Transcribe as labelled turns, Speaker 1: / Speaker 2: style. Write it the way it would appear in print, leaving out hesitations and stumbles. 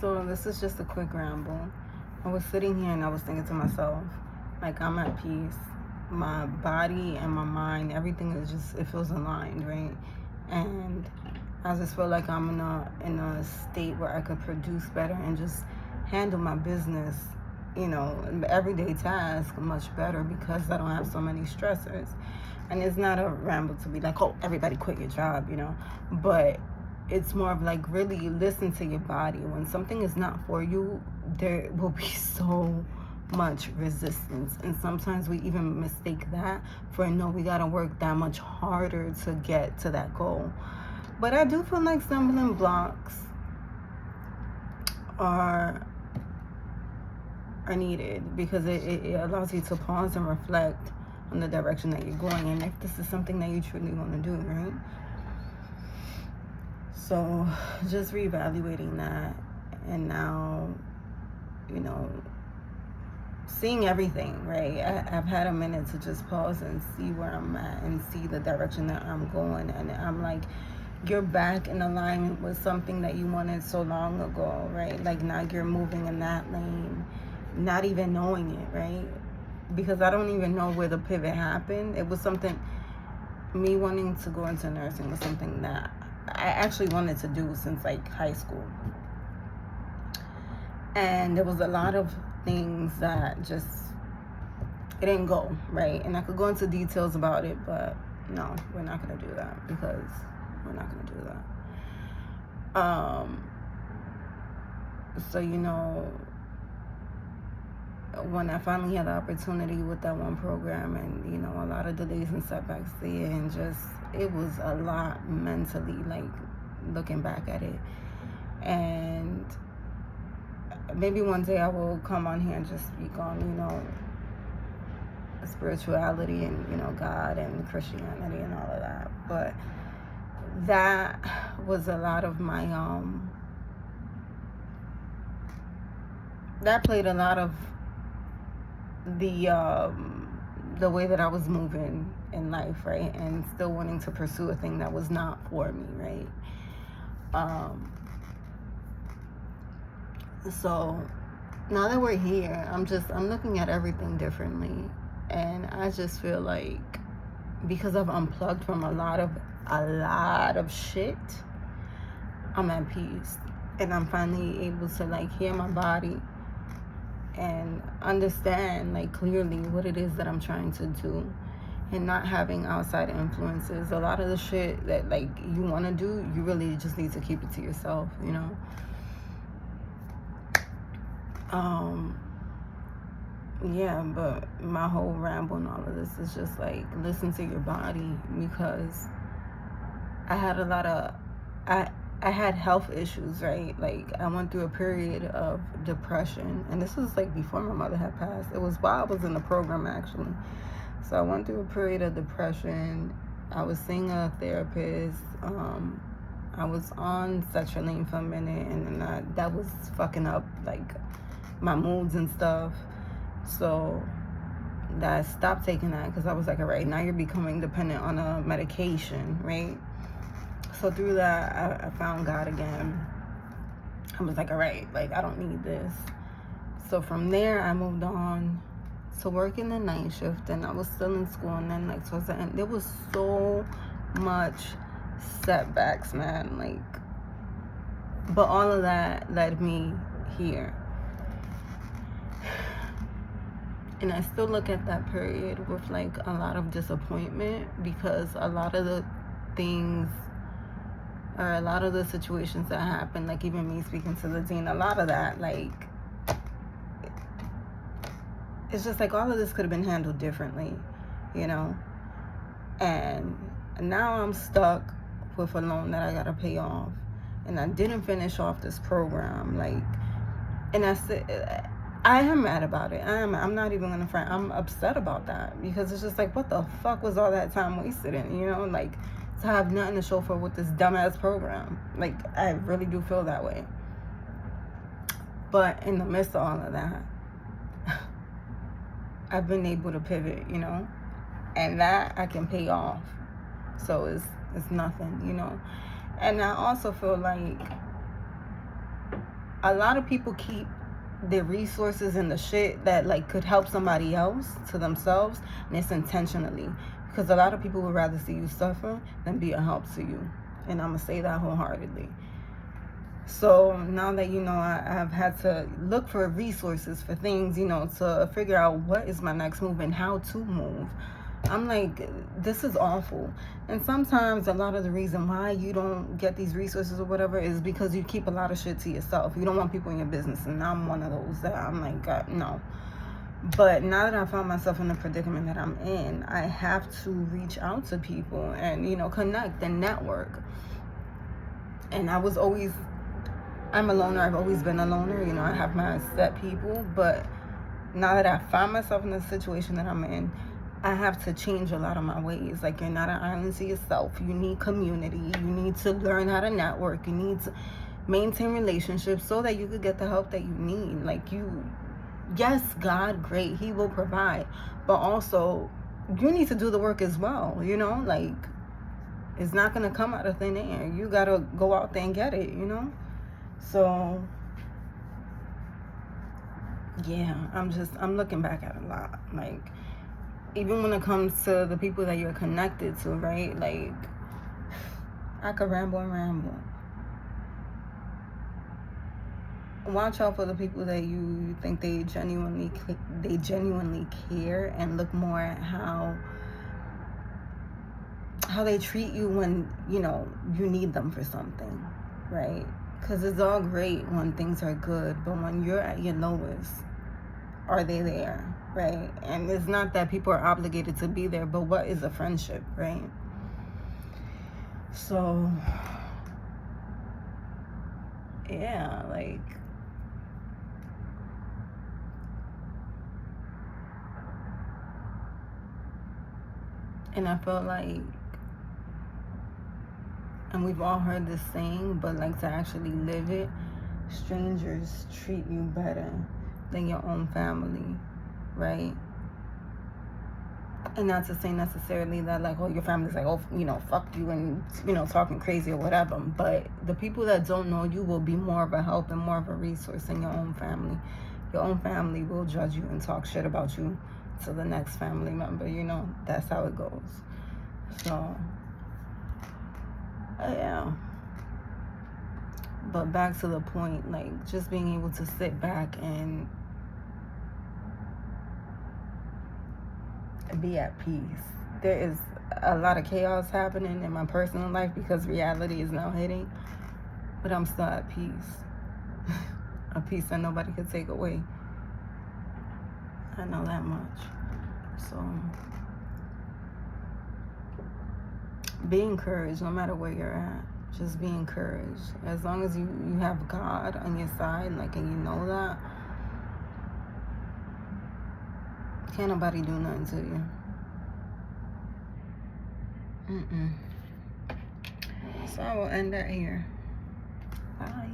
Speaker 1: So this is just a quick ramble. I was sitting here and I was thinking to myself, like, I'm at peace. My body and my mind, everything is just, it feels aligned, right? And I just feel like I'm in a state where I could produce better and just handle my business, everyday task much better because I don't have so many stressors. And it's not a ramble to be like, oh, everybody quit your job, but it's more of like, really listen to your body. When something is not for you, there will be so much resistance, and sometimes we even mistake that for no, we gotta work that much harder to get to that goal. But I do feel like stumbling blocks are needed because it allows you to pause and reflect on the direction that you're going, and if this is something that you truly want to do, right? So just reevaluating that, and now, seeing everything, right? I've had a minute to just pause and see where I'm at and see the direction that I'm going, and I'm like, you're back in alignment with something that you wanted so long ago, right? Like, now you're moving in that lane, not even knowing it, right? Because I don't even know where the pivot happened. It was something, me wanting to go into nursing was something that I actually wanted to do since like high school. And there was a lot of things that just, it didn't go, right? And I could go into details about it, but no, we're not going to do that because we're not going to do that. So, when I finally had the opportunity with that one program, and, a lot of delays and setbacks there, and just, it was a lot mentally, like, looking back at it. And maybe one day I will come on here and just speak on, spirituality and, God and Christianity and all of that. But that was a lot of my, that played a lot of the way that I was moving in life, right? And still wanting to pursue a thing that was not for me, right? So now that we're here, I'm looking at everything differently, and I just feel like, because I've unplugged from a lot of shit, I'm at peace, and I'm finally able to like hear my body and understand like clearly what it is that I'm trying to do, and not having outside influences. A lot of the shit that like you want to do, you really just need to keep it to yourself, yeah. But my whole ramble and all of this is just like, listen to your body, because I had I had health issues, right? Like, I went through a period of depression, and this was like before my mother had passed. It was while I was in the program, actually. So I went through a period of depression. I was seeing a therapist. I was on sertraline for a minute, and then that was fucking up like my moods and stuff. So I stopped taking that because I was like, all right, now you're becoming dependent on a medication, right? So through that, I found God again. I was like, all right, like, I don't need this. So from there, I moved on to working the night shift, and I was still in school. And then, like, towards the end, there was so much setbacks, man. Like, but all of that led me here. And I still look at that period with like a lot of disappointment, because a lot of the things, or a lot of the situations that happened, like even me speaking to the dean, a lot of that, like, it's just like all of this could have been handled differently, and now I'm stuck with a loan that I gotta pay off, and I didn't finish off this program, like, and I am mad about it. I'm not even gonna front. I'm upset about that, because it's just like, what the fuck was all that time wasted in, like, to have nothing to show for with this dumbass program. Like, I really do feel that way. But in the midst of all of that, I've been able to pivot, and that I can pay off. So it's nothing, And I also feel like a lot of people keep their resources and the shit that like could help somebody else to themselves, and it's intentionally, because a lot of people would rather see you suffer than be a help to you, and I'm gonna say that wholeheartedly. So now that I've had to look for resources for things, to figure out what is my next move and how to move. I'm like, this is awful. And sometimes a lot of the reason why you don't get these resources or whatever is because you keep a lot of shit to yourself. You don't want people in your business. And I'm one of those that I'm like, God, no. But now that I found myself in the predicament that I'm in, I have to reach out to people and, connect and network. And I'm a loner. I've always been a loner. I have my set people. But now that I find myself in the situation that I'm in, I have to change a lot of my ways. Like, you're not an island to yourself. You need community. You need to learn how to network. You need to maintain relationships so that you could get the help that you need. Like, yes, God, great. He will provide. But also, you need to do the work as well, Like, it's not going to come out of thin air. You got to go out there and get it, So, yeah, I'm looking back at a lot. Like, even when it comes to the people that you're connected to, right? Like, I could ramble and ramble. Watch out for the people that you think they genuinely care, and look more at how they treat you when you need them for something, right? Because it's all great when things are good, but when you're at your lowest, are they there, right? And it's not that people are obligated to be there, but what is a friendship, right? So, yeah, like, and I felt like, and we've all heard this saying, but like, to actually live it, strangers treat you better than your own family, right? And not to say necessarily that like, oh, your family's like, oh, fuck you and talking crazy or whatever, but the people that don't know you will be more of a help and more of a resource than your own family. Your own family will judge you and talk shit about you to the next family member. That's how it goes. So, yeah. But back to the point, like, just being able to sit back and be at peace. There is a lot of chaos happening in my personal life because reality is now hitting, but I'm still at peace. A peace that nobody could take away. I know that much. So, be encouraged no matter where you're at. Just be encouraged. As long as you have God on your side, like, and you know that, can't nobody do nothing to you. So I will end that here. Bye.